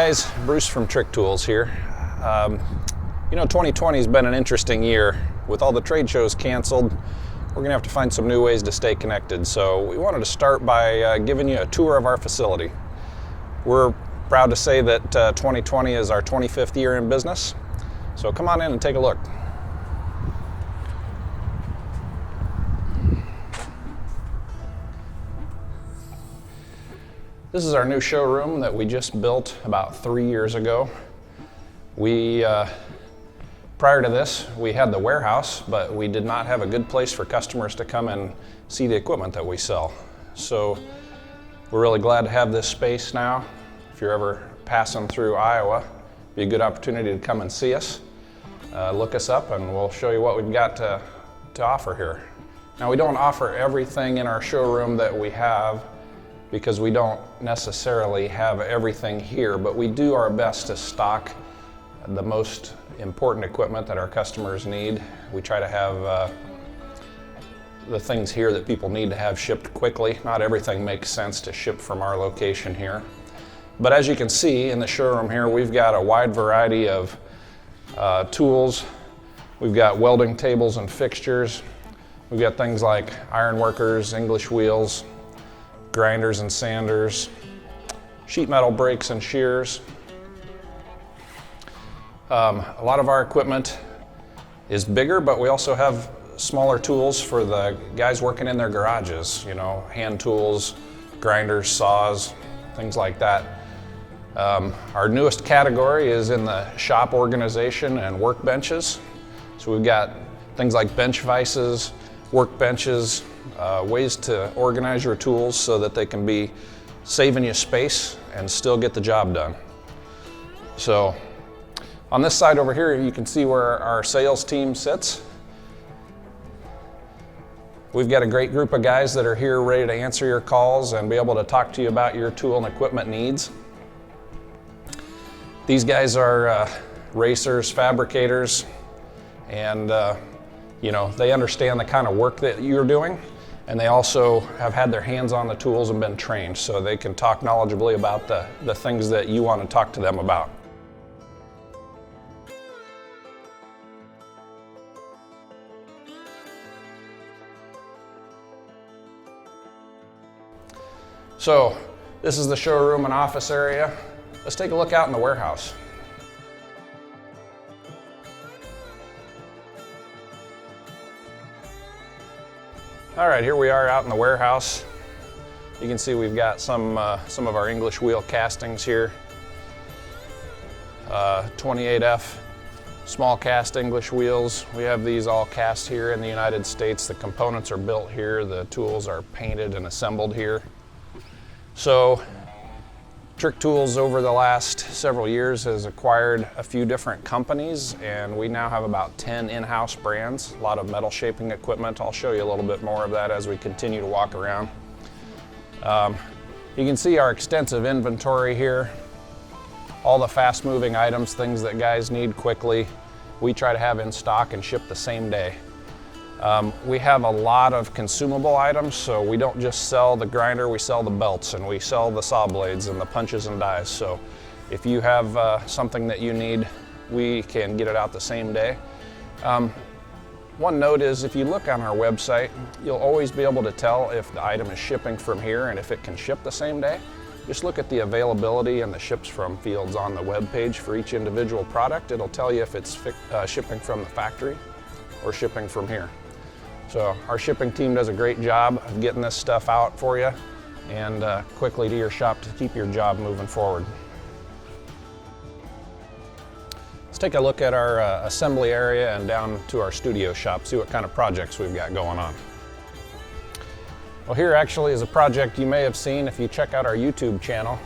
guys, Bruce from Trick Tools here. 2020 has been an interesting year. With all the trade shows canceled, we're going to have to find some new ways to stay connected. So we wanted to start by giving you a tour of our facility. We're proud to say that 2020 is our 25th year in business. So come on in and take a look. This is our new showroom that we just built about 3 years ago. Prior to this, we had the warehouse, but we did not have a good place for customers to come and see the equipment that we sell. So we're really glad to have this space now. If you're ever passing through Iowa, it'd be a good opportunity to come and see us. Look us up and we'll show you what we've got to offer here. Now, we don't offer everything in our showroom that we have because we don't necessarily have everything here, but we do our best to stock the most important equipment that our customers need. We try to have the things here that people need to have shipped quickly. Not everything makes sense to ship from our location here. But as you can see in the showroom here, we've got a wide variety of tools. We've got welding tables and fixtures. We've got things like iron workers, English wheels, grinders and sanders, sheet metal brakes and shears. A lot of our equipment is bigger, but we also have smaller tools for the guys working in their garages, hand tools, grinders, saws, things like that. Our newest category is in the shop organization and workbenches. So we've got things like bench vices, workbenches, ways to organize your tools so that they can be saving you space and still get the job done. So on this side over here, you can see where our sales team sits. We've got a great group of guys that are here ready to answer your calls and be able to talk to you about your tool and equipment needs. These guys are racers, fabricators, and they understand the kind of work that you're doing, and they also have had their hands on the tools and been trained, so they can talk knowledgeably about the things that you want to talk to them about. So this is the showroom and office area. Let's take a look out in the warehouse. All right, here we are out in the warehouse. You can see we've got some of our English wheel castings here. 28F small cast English wheels. We have these all cast here in the United States. The components are built here. The tools are painted and assembled here. So Trick Tools over the last several years has acquired a few different companies, and we now have about 10 in-house brands, a lot of metal shaping equipment. I'll show you a little bit more of that as we continue to walk around. You can see our extensive inventory here, all the fast-moving items, things that guys need quickly, we try to have in stock and ship the same day. We have a lot of consumable items, so we don't just sell the grinder, we sell the belts and we sell the saw blades and the punches and dies. So if you have something that you need, we can get it out the same day. One note is if you look on our website, you'll always be able to tell if the item is shipping from here and if it can ship the same day. Just look at the availability and the ships from fields on the web page for each individual product. It'll tell you if it's shipping from the factory or shipping from here. So our shipping team does a great job of getting this stuff out for you and quickly to your shop to keep your job moving forward. Let's take a look at our assembly area and down to our studio shop, see what kind of projects we've got going on. Well, here actually is a project you may have seen if you check out our YouTube channel.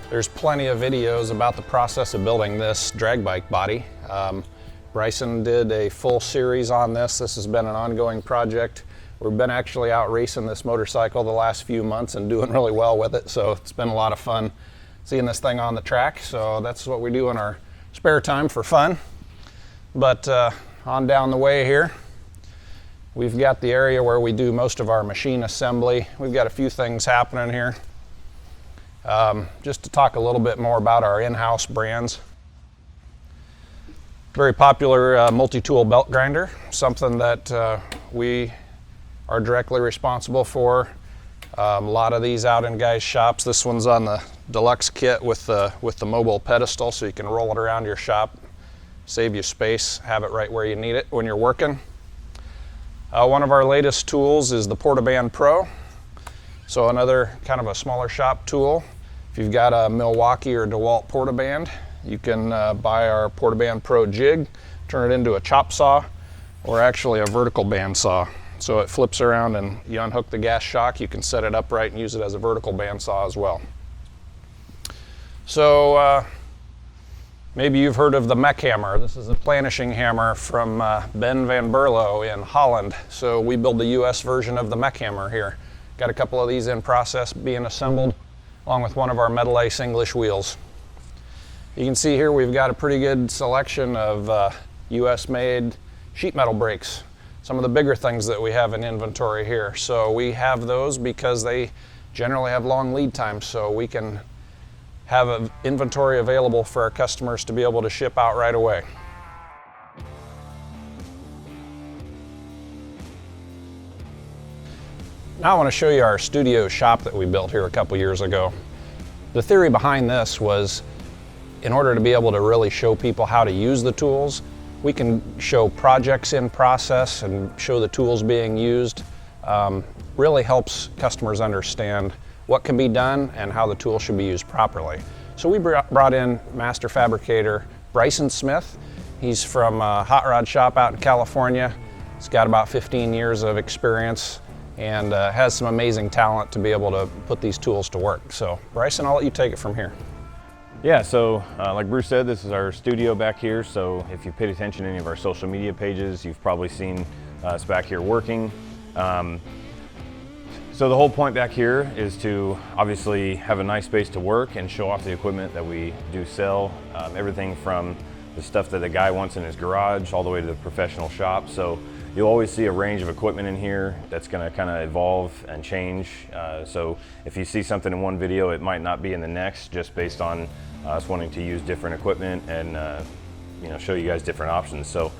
There's plenty of videos about the process of building this drag bike body. Bryson did a full series on this. This has been an ongoing project. We've been actually out racing this motorcycle the last few months and doing really well with it, so it's been a lot of fun seeing this thing on the track. So that's what we do in our spare time for fun. But on down the way here, we've got the area where we do most of our machine assembly. We've got a few things happening here. Just to talk a little bit more about our in-house brands. Very popular multi-tool belt grinder, something that we are directly responsible for. A lot of these out in guys' shops. This one's on the deluxe kit with the mobile pedestal, so you can roll it around your shop, save you space, have it right where you need it when you're working. One of our latest tools is the Portaband Pro. So another kind of a smaller shop tool. If you've got a Milwaukee or DeWalt Portaband, you can buy our Portaband Pro jig, turn it into a chop saw, or actually a vertical band saw. So it flips around and you unhook the gas shock, you can set it upright and use it as a vertical band saw as well. So maybe you've heard of the mech hammer. This is a planishing hammer from Ben van Berlo in Holland. So we build the US version of the mech hammer here. Got a couple of these in process being assembled, along with one of our Metal Ace English wheels. You can see here we've got a pretty good selection of US made sheet metal brakes. Some of the bigger things that we have in inventory here. So we have those because they generally have long lead times, so we can have an inventory available for our customers to be able to ship out right away. Now I want to show you our studio shop that we built here a couple years ago. The theory behind this was, in order to be able to really show people how to use the tools, we can show projects in process and show the tools being used. Really helps customers understand what can be done and how the tool should be used properly. So we brought in master fabricator Bryson Smith. He's from a hot rod shop out in California. He's got about 15 years of experience and has some amazing talent to be able to put these tools to work. So Bryson, I'll let you take it from here. Yeah, so like Bruce said, this is our studio back here. So if you paid attention to any of our social media pages, you've probably seen us back here working. So the whole point back here is to obviously have a nice space to work and show off the equipment that we do sell. Everything from the stuff that the guy wants in his garage all the way to the professional shop. So you'll always see a range of equipment in here that's going to kind of evolve and change. So if you see something in one video, it might not be in the next, just based on us wanting to use different equipment and show you guys different options. So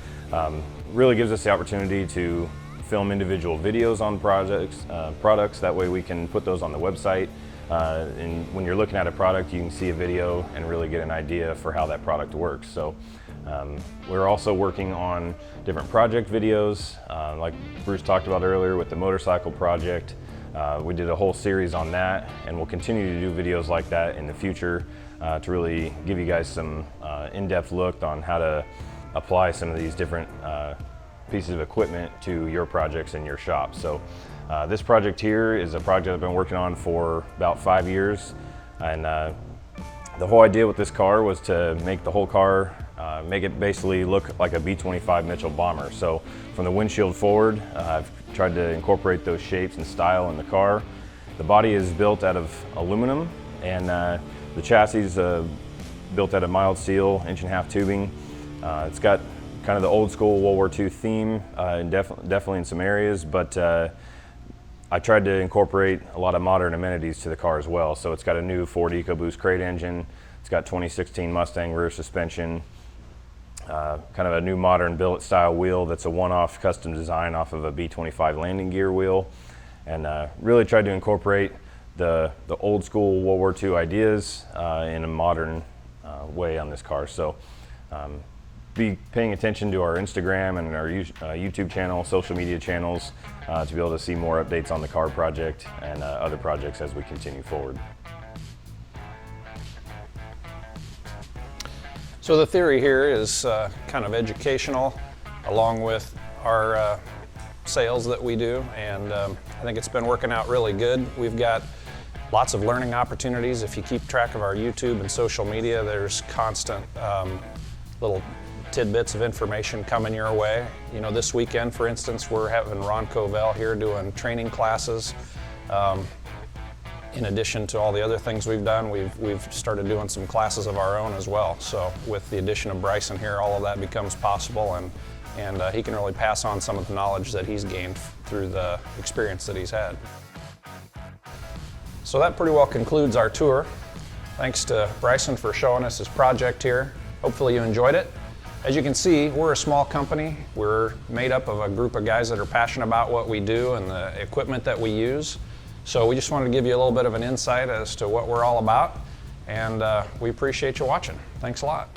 really gives us the opportunity to film individual videos on products. That way we can put those on the website. And when you're looking at a product, you can see a video and really get an idea for how that product works. So we're also working on different project videos, like Bruce talked about earlier with the motorcycle project. We did a whole series on that, and we'll continue to do videos like that in the future to really give you guys some in-depth look on how to apply some of these different pieces of equipment to your projects in your shop. So this project here is a project I've been working on for about 5 years, and the whole idea with this car was to make the whole car, make it basically look like a B-25 Mitchell bomber. So from the windshield forward, I've tried to incorporate those shapes and style in the car. The body is built out of aluminum, and the chassis is built out of mild steel, 1.5-inch tubing. It's got kind of the old school World War II theme, definitely in some areas, but I tried to incorporate a lot of modern amenities to the car as well. So it's got a new Ford EcoBoost crate engine, it's got 2016 Mustang rear suspension, kind of a new modern billet style wheel that's a one-off custom design off of a B-25 landing gear wheel, and really tried to incorporate the old school World War II ideas in a modern way on this car. So be paying attention to our Instagram and our YouTube channel, social media channels, to be able to see more updates on the car project and other projects as we continue forward. So the theory here is kind of educational, along with our sales that we do, and I think it's been working out really good. We've got lots of learning opportunities. If you keep track of our YouTube and social media, there's constant little tidbits of information coming your way. You know, this weekend, for instance, we're having Ron Covell here doing training classes. In addition to all the other things we've done, we've started doing some classes of our own as well. So with the addition of Bryson here, all of that becomes possible, and he can really pass on some of the knowledge that he's gained through the experience that he's had. So that pretty well concludes our tour. Thanks to Bryson for showing us his project here. Hopefully you enjoyed it. As you can see, we're a small company. We're made up of a group of guys that are passionate about what we do and the equipment that we use. So we just wanted to give you a little bit of an insight as to what we're all about, and we appreciate you watching. Thanks a lot.